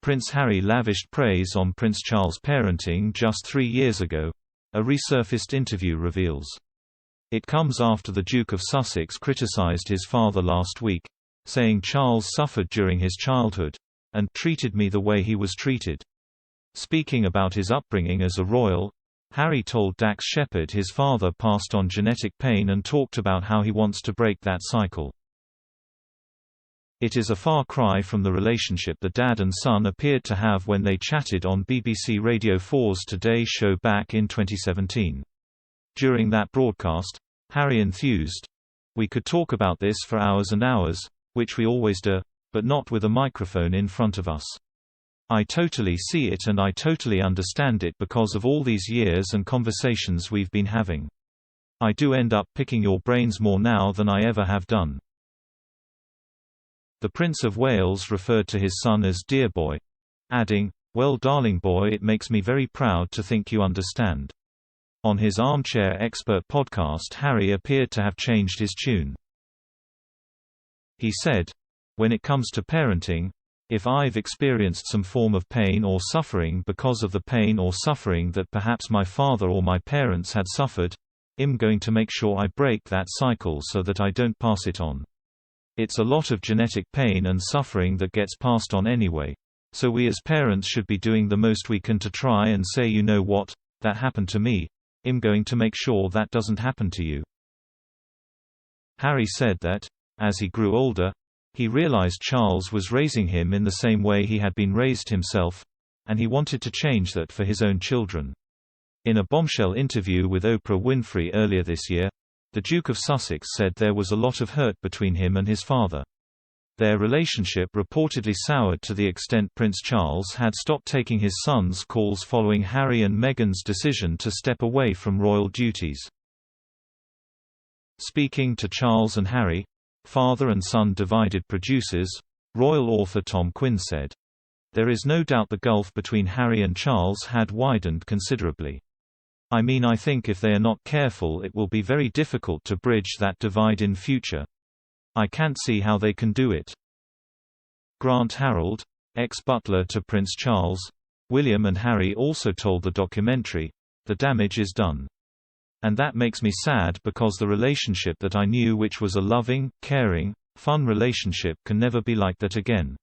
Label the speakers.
Speaker 1: Prince Harry lavished praise on Prince Charles' parenting just 3 years ago, a resurfaced interview reveals. It comes after the Duke of Sussex criticised his father last week, saying Charles suffered during his childhood, and treated me the way he was treated. Speaking about his upbringing as a royal, Harry told Dax Shepard his father passed on genetic pain and talked about how he wants to break that cycle. It is a far cry from the relationship the dad and son appeared to have when they chatted on BBC Radio 4's Today show back in 2017. During that broadcast, Harry enthused, "We could talk about this for hours and hours, which we always do, but not with a microphone in front of us. I totally see it and I totally understand it because of all these years and conversations we've been having. I do end up picking your brains more now than I ever have done." The Prince of Wales referred to his son as "dear boy," adding, "Well, darling boy, it makes me very proud to think you understand." On his Armchair Expert podcast, Harry appeared to have changed his tune. He said, "When it comes to parenting, if I've experienced some form of pain or suffering because of the pain or suffering that perhaps my father or my parents had suffered, I'm going to make sure I break that cycle so that I don't pass it on. It's a lot of genetic pain and suffering that gets passed on anyway. So we as parents should be doing the most we can to try and say, you know what, that happened to me. I'm going to make sure that doesn't happen to you." Harry said that, as he grew older, he realized Charles was raising him in the same way he had been raised himself, and he wanted to change that for his own children. In a bombshell interview with Oprah Winfrey earlier this year, the Duke of Sussex said there was a lot of hurt between him and his father. Their relationship reportedly soured to the extent Prince Charles had stopped taking his son's calls following Harry and Meghan's decision to step away from royal duties. Speaking to Charles and Harry, father and son divided producers, royal author Tom Quinn said, "There is no doubt the gulf between Harry and Charles had widened considerably. I mean, I think if they are not careful it will be very difficult to bridge that divide in future. I can't see how they can do it." Grant Harold, ex-butler to Prince Charles, William and Harry also told the documentary, "The damage is done. And that makes me sad because the relationship that I knew, which was a loving, caring, fun relationship, can never be like that again."